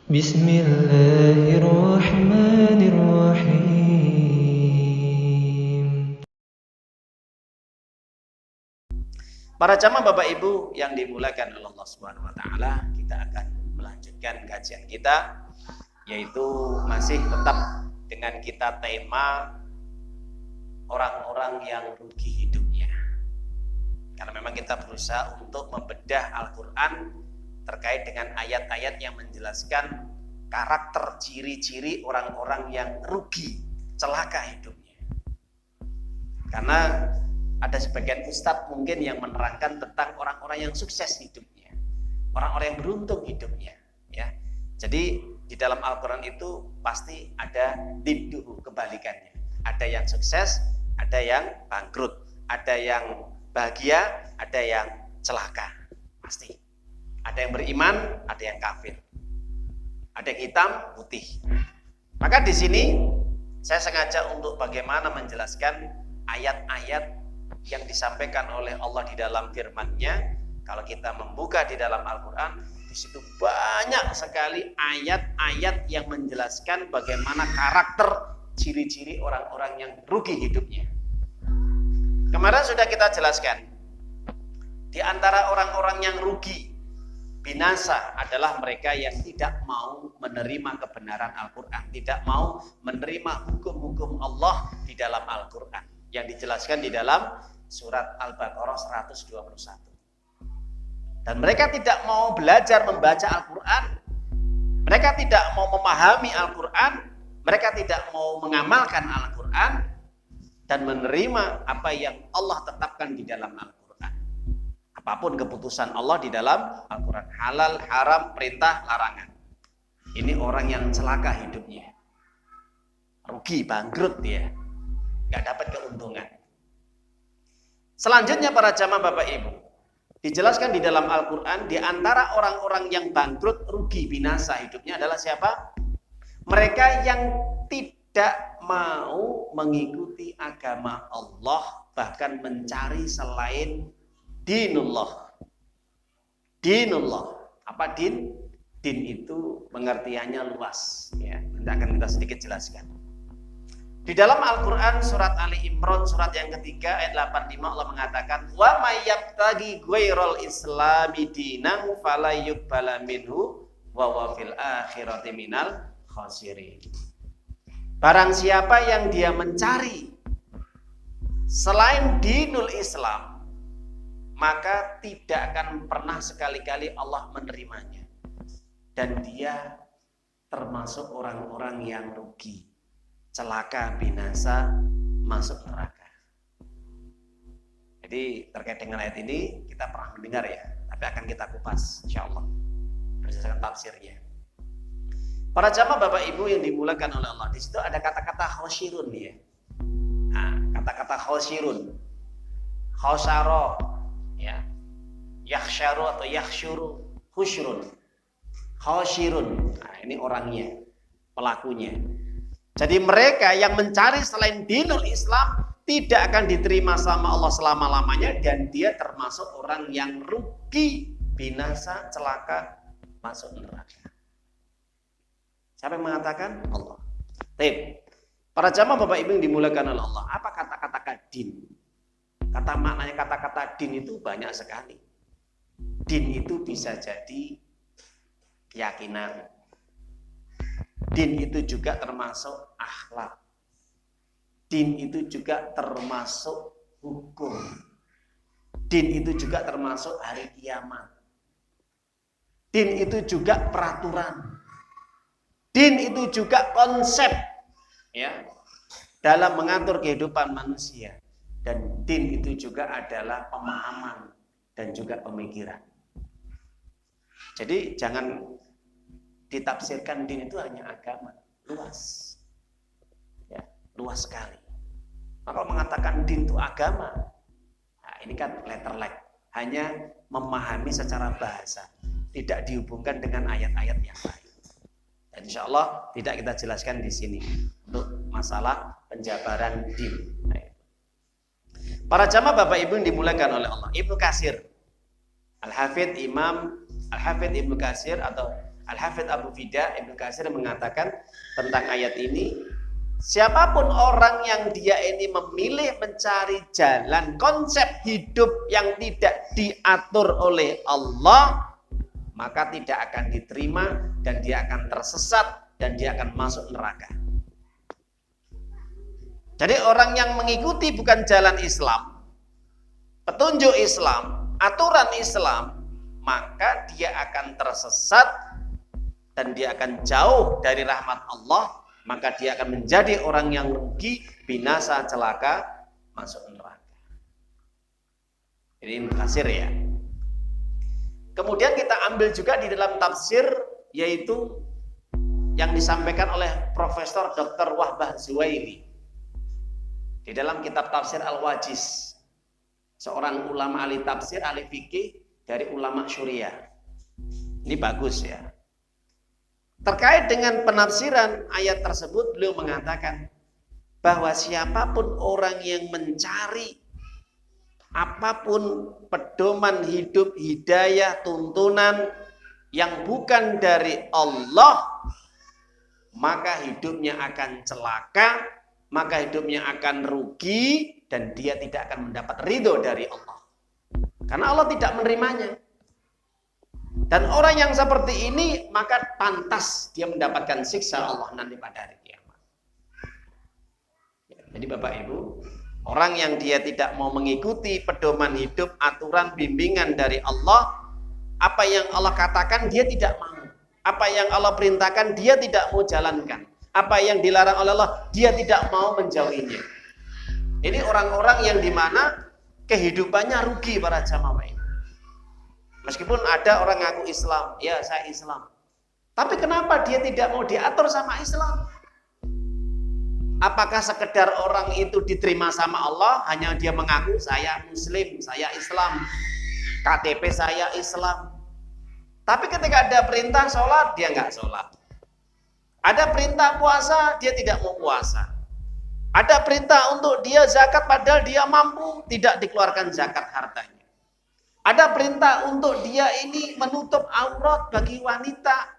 Bismillahirrahmanirrahim. Para jamaah Bapak Ibu yang dimuliakan oleh Allah Subhanahu wa taala, kita akan melanjutkan kajian kita, yaitu masih tetap dengan kita tema orang-orang yang rugi hidupnya. Karena memang kita berusaha untuk membedah Al-Qur'an terkait dengan ayat-ayat yang menjelaskan karakter ciri-ciri orang-orang yang rugi, celaka hidupnya. Karena ada sebagian ustadz mungkin yang menerangkan tentang orang-orang yang sukses hidupnya, orang-orang yang beruntung hidupnya, ya. Jadi di dalam Al-Quran itu pasti ada didduhu, kebalikannya. Ada yang sukses, ada yang bangkrut, ada yang bahagia, ada yang celaka, pasti. Ada yang beriman, ada yang kafir, ada yang hitam, putih. Maka di sini saya sengaja untuk bagaimana menjelaskan ayat-ayat yang disampaikan oleh Allah di dalam firman-Nya. Kalau kita membuka di dalam Al-Quran, di situ banyak sekali ayat-ayat yang menjelaskan bagaimana karakter ciri-ciri orang-orang yang rugi hidupnya. Kemarin sudah kita jelaskan, di antara orang-orang yang rugi, binasa adalah mereka yang tidak mau menerima kebenaran Al-Quran, tidak mau menerima hukum-hukum Allah di dalam Al-Quran, yang dijelaskan di dalam surat Al-Baqarah 121. Dan mereka tidak mau belajar membaca Al-Quran, mereka tidak mau memahami Al-Quran, mereka tidak mau mengamalkan Al-Quran dan menerima apa yang Allah tetapkan di dalam Al-Quran. Apapun keputusan Allah di dalam Al-Quran, halal, haram, perintah, larangan. Ini orang yang celaka hidupnya, rugi, bangkrut dia, gak dapat keuntungan. Selanjutnya para jamaah Bapak Ibu, dijelaskan di dalam Al-Quran, di antara orang-orang yang bangkrut, rugi, binasa hidupnya adalah siapa? Mereka yang tidak mau mengikuti agama Allah, bahkan mencari selain dinullah. Dinullah, apa din? Din itu pengertiannya luas, ya. Nanti akan kita sedikit jelaskan. Di dalam Al-Quran surat Ali Imran surat yang ketiga ayat 85 Allah mengatakan, wa may yabtaghi ghairal islami dinan fala yuqbala minhu wa huwa fil akhirati minal khasirin. Barang siapa yang dia mencari selain dinul Islam, maka tidak akan pernah sekali-kali Allah menerimanya, dan dia termasuk orang-orang yang rugi, celaka, binasa, masuk neraka. Jadi terkait dengan ayat ini kita pernah mendengar ya, tapi akan kita kupas insyaallah berdasarkan tafsirnya. Para jamaah Bapak Ibu yang dimuliakan oleh Allah, di situ ada kata-kata khosirun ya. Nah, kata-kata khosirun, khosaro, ya, yakhsharu atau yakhshuru, khushrun, khosirun. Nah, ini orangnya, pelakunya. Jadi mereka yang mencari selain dinul Islam tidak akan diterima sama Allah selama-lamanya, dan dia termasuk orang yang rugi, binasa, celaka, masuk neraka. Siapa yang mengatakan? Allah. Baik. Para jamaah Bapak Ibu yang dimuliakan oleh Allah, apa kata-kata din? Maknanya kata-kata din itu banyak sekali. Din itu bisa jadi keyakinan. Din itu juga termasuk akhlak. Din itu juga termasuk hukum. Din itu juga termasuk hari kiamat. Din itu juga peraturan. Din itu juga konsep, ya, dalam mengatur kehidupan manusia. Dan din itu juga adalah pemahaman dan juga pemikiran. Jadi jangan ditafsirkan din itu hanya agama, luas, ya, luas sekali. Maka mengatakan din itu agama, nah, ini kan letterlek, hanya memahami secara bahasa, tidak dihubungkan dengan ayat-ayat yang lain. Dan insya Allah tidak kita jelaskan di sini untuk masalah penjabaran din. Para jamaah Bapak Ibu yang dimuliakan oleh Allah, Ibnu Katsir, Al-Hafidz Ibnu Katsir atau Al-Hafidz Abu Fida Ibnu Katsir mengatakan tentang ayat ini, siapapun orang yang dia ini memilih mencari jalan konsep hidup yang tidak diatur oleh Allah, maka tidak akan diterima dan dia akan tersesat dan dia akan masuk neraka. Jadi orang yang mengikuti bukan jalan Islam, petunjuk Islam, aturan Islam, maka dia akan tersesat dan dia akan jauh dari rahmat Allah, maka dia akan menjadi orang yang rugi, binasa, celaka, masuk neraka. Ini tafsir ya. Kemudian kita ambil juga di dalam tafsir, yaitu yang disampaikan oleh Profesor Dr. Wahbah Zuwaili di dalam kitab tafsir Al-Wajiz, seorang ulama ahli tafsir, ahli fikih dari ulama Syuriah. Ini bagus ya. Terkait dengan penafsiran ayat tersebut, beliau mengatakan bahwa siapapun orang yang mencari apapun pedoman hidup, hidayah, tuntunan yang bukan dari Allah, maka hidupnya akan celaka, maka hidupnya akan rugi, dan dia tidak akan mendapat ridho dari Allah. Karena Allah tidak menerimanya. Dan orang yang seperti ini maka pantas dia mendapatkan siksa Allah nanti pada hari kiamat. Jadi Bapak Ibu, orang yang dia tidak mau mengikuti pedoman hidup, aturan, bimbingan dari Allah, apa yang Allah katakan dia tidak mau, apa yang Allah perintahkan dia tidak mau jalankan, apa yang dilarang oleh Allah dia tidak mau menjauhinya. Ini orang-orang yang dimana kehidupannya rugi para jamaah ini. Meskipun ada orang ngaku Islam, ya saya Islam, tapi kenapa dia tidak mau diatur sama Islam? Apakah sekedar orang itu diterima sama Allah, hanya dia mengaku saya Muslim, saya Islam, KTP saya Islam, tapi ketika ada perintah sholat dia nggak sholat, ada perintah puasa dia tidak mau puasa, ada perintah untuk dia zakat padahal dia mampu, tidak dikeluarkan zakat hartanya. Ada perintah untuk dia ini menutup aurat bagi wanita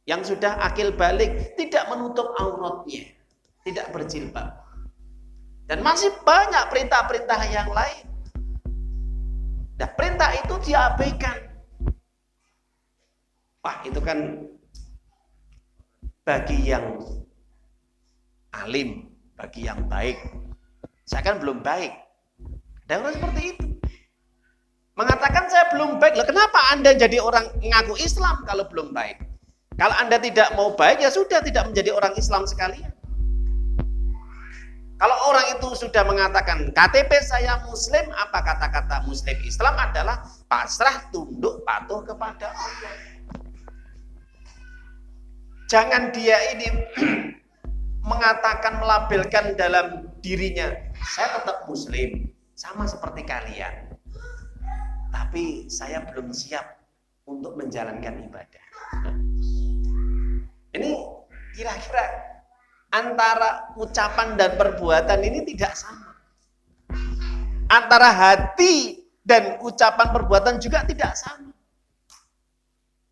yang sudah akil balik, tidak menutup auratnya, tidak berjilbab. Dan masih banyak perintah-perintah yang lain. Nah, perintah itu diabaikan. Wah, itu kan bagi yang alim, bagi yang baik. Saya kan belum baik. Ada orang seperti itu. Mengatakan saya belum baik. Loh, kenapa Anda jadi orang ngaku Islam kalau belum baik? Kalau Anda tidak mau baik, ya sudah, tidak menjadi orang Islam sekalian. Kalau orang itu sudah mengatakan KTP saya Muslim, apa kata-kata Muslim Islam adalah pasrah, tunduk, patuh kepada Allah. Jangan dia ini mengatakan, melabelkan dalam dirinya, saya tetap Muslim, sama seperti kalian, tapi saya belum siap untuk menjalankan ibadah. Ini kira-kira antara ucapan dan perbuatan ini tidak sama. Antara hati dan ucapan perbuatan juga tidak sama.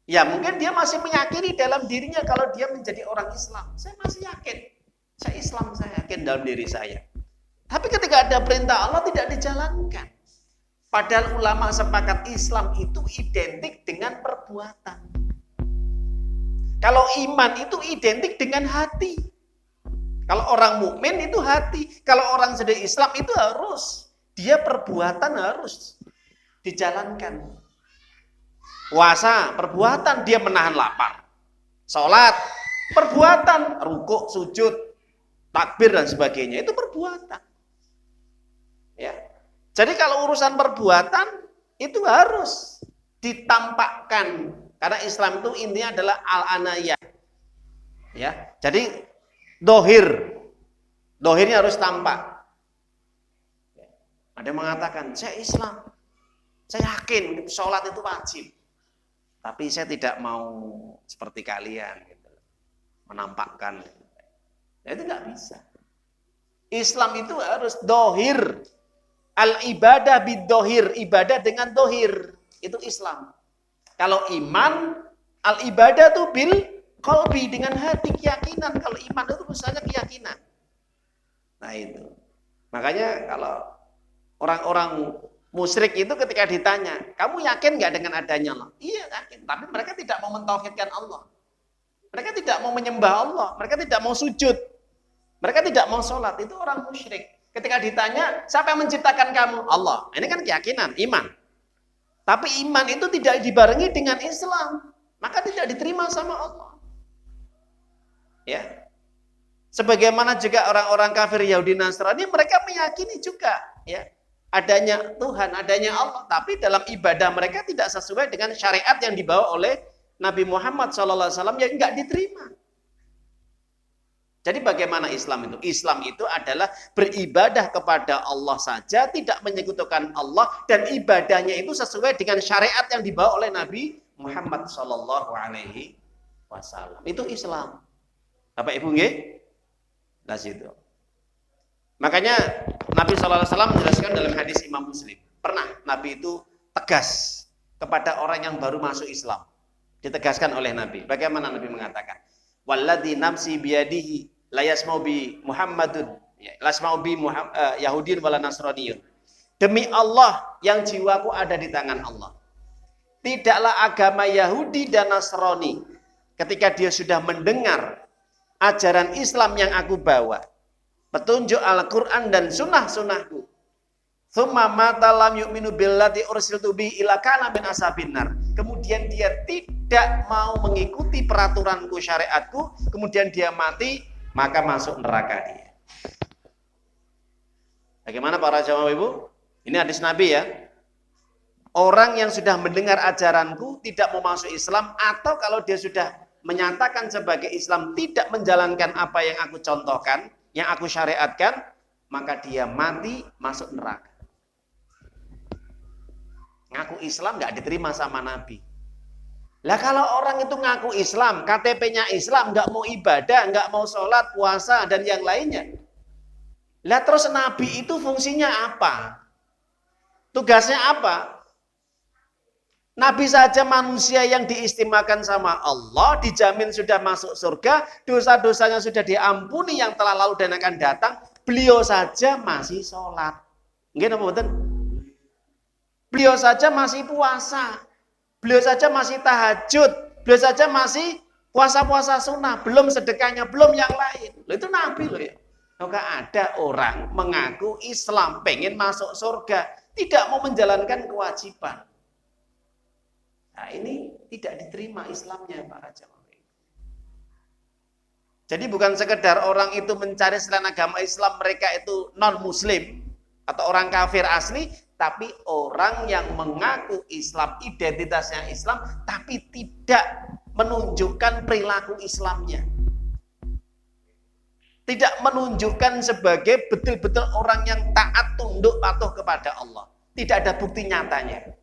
Ya mungkin dia masih meyakini dalam dirinya kalau dia menjadi orang Islam. Saya masih yakin, saya Islam, saya yakin dalam diri saya. Tapi ketika ada perintah Allah tidak dijalankan. Padahal ulama sepakat Islam itu identik dengan perbuatan. Kalau iman itu identik dengan hati. Kalau orang mukmin itu hati. Kalau orang sedang Islam itu harus, dia perbuatan harus dijalankan. Puasa, perbuatan, dia menahan lapar. Sholat, perbuatan, rukuk, sujud, takbir dan sebagainya, itu perbuatan. Ya. Jadi kalau urusan perbuatan itu harus ditampakkan, karena Islam itu intinya adalah al-anayah. Ya, jadi dohirnya harus tampak. Ada yang mengatakan saya Islam, saya yakin sholat itu wajib, tapi saya tidak mau seperti kalian, gitu, menampakkan. Ya, itu nggak bisa. Islam itu harus dohir. Al-ibadah bid-dohir, ibadah dengan dohir, itu Islam. Kalau iman, Al ibadah tuh bil qalbi, dengan hati, keyakinan. Kalau iman itu misalnya keyakinan. Nah itu. Makanya kalau orang-orang musyrik itu ketika ditanya, kamu yakin nggak dengan adanya Allah? Iya yakin, tapi mereka tidak mau mentauhidkan Allah. Mereka tidak mau menyembah Allah, mereka tidak mau sujud, mereka tidak mau sholat. Itu orang musyrik. Ketika ditanya, siapa yang menciptakan kamu? Allah. Ini kan keyakinan, iman. Tapi iman itu tidak dibarengi dengan Islam, maka tidak diterima sama Allah. Ya. Sebagaimana juga orang-orang kafir Yahudi Nasrani, mereka meyakini juga ya adanya Tuhan, adanya Allah, tapi dalam ibadah mereka tidak sesuai dengan syariat yang dibawa oleh Nabi Muhammad SAW yang enggak diterima. Jadi bagaimana Islam itu? Islam itu adalah beribadah kepada Allah saja, tidak menyekutukan Allah, dan ibadahnya itu sesuai dengan syariat yang dibawa oleh Nabi Muhammad SAW. Itu Islam. Bapak Ibu nggih? Nah situ. Makanya Nabi SAW menjelaskan dalam hadis Imam Muslim. Pernah Nabi itu tegas kepada orang yang baru masuk Islam. Ditegaskan oleh Nabi. Bagaimana Nabi mengatakan? Walladzi nafsi biyadihi la yasma'u bi Muhammadun, la yasma'u bi Yahudin wala Nasraniyun. Demi Allah yang jiwaku ada di tangan Allah. Tidaklah agama Yahudi dan Nasrani ketika dia sudah mendengar ajaran Islam yang aku bawa, petunjuk Al-Quran dan sunnah-sunnahku, thumma mata lam yu'minu billati ursiltu bi ila kana min ashabin nar. Kemudian dia tidak mau mengikuti peraturanku, syariatku, kemudian dia mati, maka masuk neraka dia. Bagaimana para jamaah Ibu? Ini hadis Nabi ya. Orang yang sudah mendengar ajaranku tidak mau masuk Islam, atau kalau dia sudah menyatakan sebagai Islam tidak menjalankan apa yang aku contohkan, yang aku syariatkan, maka dia mati masuk neraka. Ngaku Islam nggak diterima sama Nabi. Lah kalau orang itu ngaku Islam, KTP-nya Islam, nggak mau ibadah, nggak mau sholat, puasa dan yang lainnya. Lah terus Nabi itu fungsinya apa? Tugasnya apa? Nabi saja manusia yang diistimewakan sama Allah, dijamin sudah masuk surga, dosa-dosanya sudah diampuni yang telah lalu dan akan datang. Beliau saja masih sholat. Nggih napa mboten? Beliau saja masih puasa. Beliau saja masih tahajud. Beliau saja masih puasa-puasa sunnah. Belum sedekahnya, belum yang lain. Loh, itu Nabi loh ya. Maka ada orang mengaku Islam, pengen masuk surga, tidak mau menjalankan kewajiban. Nah ini tidak diterima Islamnya para jamaah. Jadi bukan sekedar orang itu mencari selain agama Islam, mereka itu non-muslim atau orang kafir asli, tapi orang yang mengaku Islam, identitasnya Islam, tapi tidak menunjukkan perilaku Islamnya. Tidak menunjukkan sebagai betul-betul orang yang taat, tunduk, patuh kepada Allah. Tidak ada bukti nyatanya.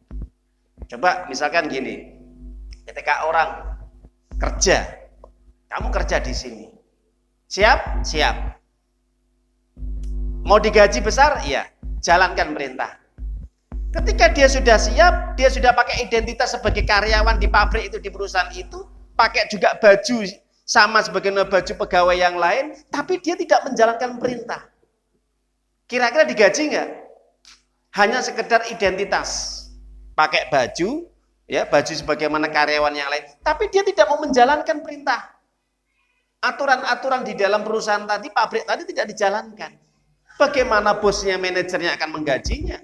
Coba misalkan gini, ketika orang kerja, kamu kerja di sini, siap? Siap. Mau digaji besar? Iya, jalankan perintah. Ketika dia sudah siap, dia sudah pakai identitas sebagai karyawan di pabrik itu, di perusahaan itu, pakai juga baju sama sebagaimana baju pegawai yang lain, tapi dia tidak menjalankan perintah. Kira-kira digaji nggak? Hanya sekedar identitas. Pakai baju, ya baju sebagaimana karyawan yang lain, tapi dia tidak mau menjalankan perintah. Aturan-aturan di dalam perusahaan tadi, pabrik tadi tidak dijalankan. Bagaimana bosnya, manajernya akan menggajinya?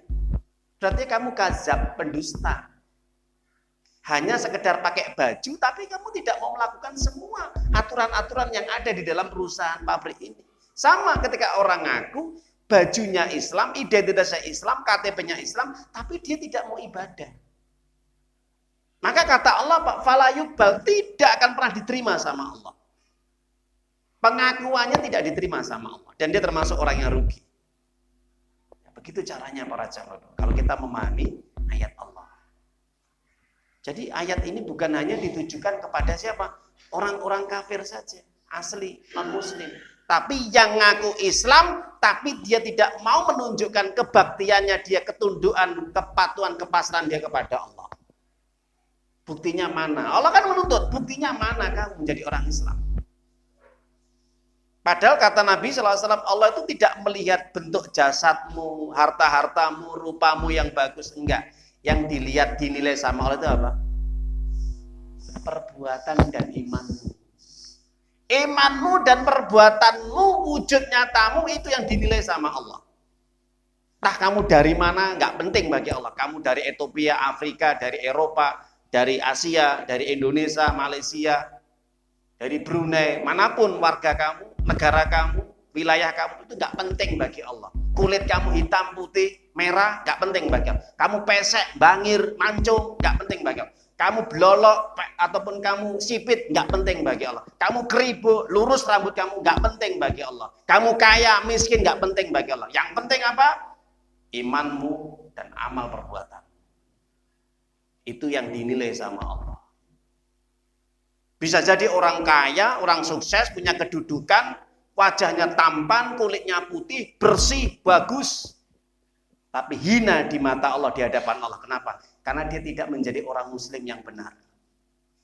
Berarti kamu kadzab, pendusta. Hanya sekedar pakai baju, tapi kamu tidak mau melakukan semua aturan-aturan yang ada di dalam perusahaan pabrik ini. Sama ketika orang ngaku bajunya Islam, identitasnya Islam, KTP-nya Islam, tapi dia tidak mau ibadah. Maka kata Allah, Pak, fala yuqbal, tidak akan pernah diterima sama Allah. Pengakuannya tidak diterima sama Allah, dan dia termasuk orang yang rugi. Ya, begitu caranya para jamaah. Kalau kita memahami ayat Allah. Jadi ayat ini bukan hanya ditujukan kepada siapa? Orang-orang kafir saja, asli non-muslim. Tapi yang ngaku Islam, tapi dia tidak mau menunjukkan kebaktiannya dia, ketundukan, kepatuhan, kepasrahan dia kepada Allah. Buktinya mana? Allah kan menuntut, buktinya mana kamu menjadi orang Islam? Padahal kata Nabi SAW, Allah itu tidak melihat bentuk jasadmu, harta-hartamu, rupamu yang bagus, enggak. Yang dilihat, dinilai sama Allah itu apa? Perbuatan dan imanmu. Imanmu dan perbuatanmu, wujud nyatamu itu yang dinilai sama Allah. Entah kamu dari mana, enggak penting bagi Allah. Kamu dari Ethiopia, Afrika, dari Eropa, dari Asia, dari Indonesia, Malaysia, dari Brunei, manapun warga kamu, negara kamu, wilayah kamu, itu nggak penting bagi Allah. Kulit kamu hitam, putih, merah, nggak penting bagi Allah. Kamu pesek, bangir, mancung, nggak penting bagi Allah. Kamu belolok ataupun kamu sipit, nggak penting bagi Allah. Kamu keribu, lurus rambut kamu, nggak penting bagi Allah. Kamu kaya, miskin, nggak penting bagi Allah. Yang penting apa? Imanmu dan amal perbuatan. Itu yang dinilai sama Allah. Bisa jadi orang kaya, orang sukses, punya kedudukan, wajahnya tampan, kulitnya putih, bersih, bagus. Tapi hina di mata Allah, di hadapan Allah. Kenapa? Karena dia tidak menjadi orang muslim yang benar.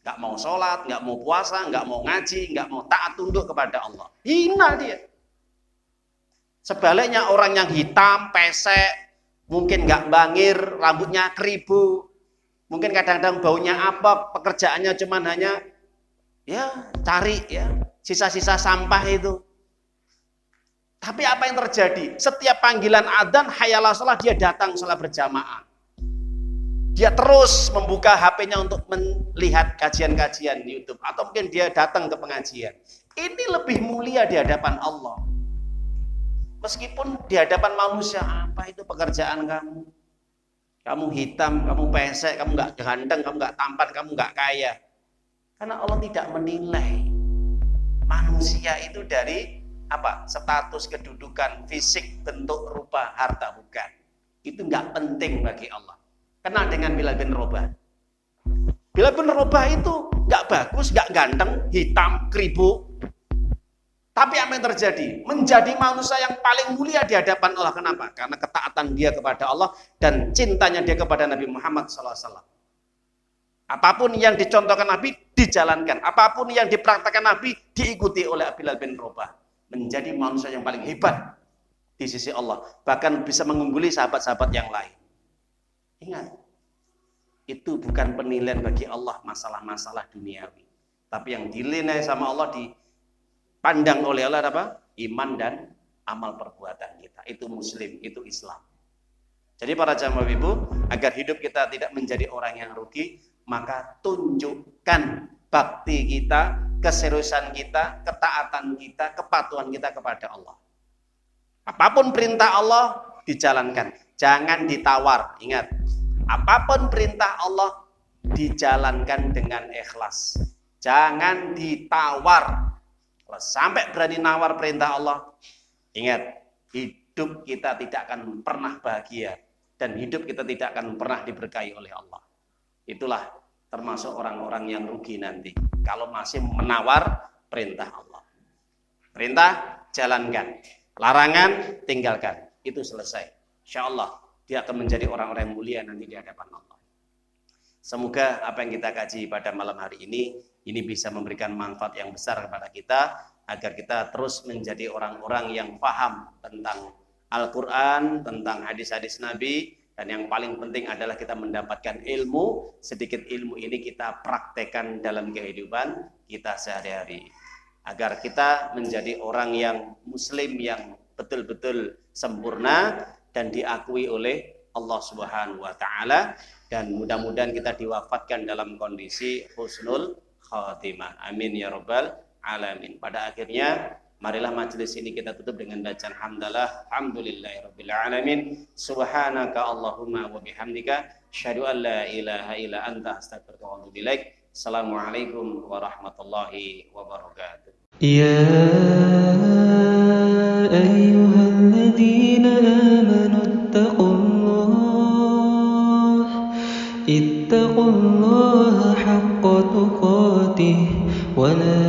Gak mau sholat, gak mau puasa, gak mau ngaji, gak mau taat tunduk kepada Allah. Hina dia. Sebaliknya orang yang hitam, pesek, mungkin gak bangir, rambutnya keribu, mungkin kadang-kadang baunya apa, pekerjaannya cuman hanya ya cari ya sisa-sisa sampah itu. Tapi apa yang terjadi? Setiap panggilan adzan hayalah shalah dia datang salat berjamaah. Dia terus membuka HP-nya untuk melihat kajian-kajian YouTube atau mungkin dia datang ke pengajian. Ini lebih mulia di hadapan Allah. Meskipun di hadapan manusia, apa itu pekerjaan kamu? Kamu hitam, kamu pesek, kamu nggak ganteng, kamu nggak tampan, kamu nggak kaya. Karena Allah tidak menilai manusia itu dari apa? Status, kedudukan, fisik, bentuk, rupa, harta, bukan. Itu nggak penting bagi Allah. Kenal dengan Bilal bin Rabah. Bilal bin Rabah itu nggak bagus, nggak ganteng, hitam, keribu. Tapi apa yang terjadi? Menjadi manusia yang paling mulia di hadapan Allah. Kenapa? Karena ketaatan dia kepada Allah dan cintanya dia kepada Nabi Muhammad SAW. Apapun yang dicontohkan Nabi, dijalankan. Apapun yang dipraktekkan Nabi, diikuti oleh Bilal bin Rabah. Menjadi manusia yang paling hebat di sisi Allah. Bahkan bisa mengungguli sahabat-sahabat yang lain. Ingat, itu bukan penilaian bagi Allah masalah-masalah duniawi. Tapi yang dinilai sama Allah dipandang oleh Allah apa? Iman dan amal perbuatan kita. Itu muslim, itu Islam. Jadi para jamaah ibu, agar hidup kita tidak menjadi orang yang rugi, maka tunjukkan bakti kita, keseriusan kita, ketaatan kita, kepatuhan kita kepada Allah. Apapun perintah Allah dijalankan, jangan ditawar. Ingat, apapun perintah Allah dijalankan dengan ikhlas. Jangan ditawar. Kalau sampai berani nawar perintah Allah, ingat, hidup kita tidak akan pernah bahagia dan hidup kita tidak akan pernah diberkahi oleh Allah. Itulah termasuk orang-orang yang rugi nanti kalau masih menawar perintah Allah. Perintah jalankan, larangan tinggalkan, itu selesai. Insya Allah dia akan menjadi orang-orang yang mulia nanti di hadapan Allah. Semoga apa yang kita kaji pada malam hari ini bisa memberikan manfaat yang besar kepada kita, agar kita terus menjadi orang-orang yang paham tentang Al-Quran, tentang hadis-hadis Nabi, dan yang paling penting adalah kita mendapatkan ilmu. Sedikit ilmu ini kita praktekkan dalam kehidupan kita sehari-hari, agar kita menjadi orang yang muslim yang betul-betul sempurna dan diakui oleh Allah Subhanahu wa taala, dan mudah-mudahan kita diwafatkan dalam kondisi husnul khatimah. Amin ya rabbal alamin. Pada akhirnya marilah majelis ini kita tutup dengan bacaan hamdalah, alhamdulillahirabbil alamin, subhanaka allahumma wa bihamdika asyhadu an la ilaha illa anta astaghfiruka wa atubu ilaik. Assalamualaikum warahmatullahi wabarakatuh. Ya ayyuhalladzina amanu ittaqullaha haqqa tuqatih wa la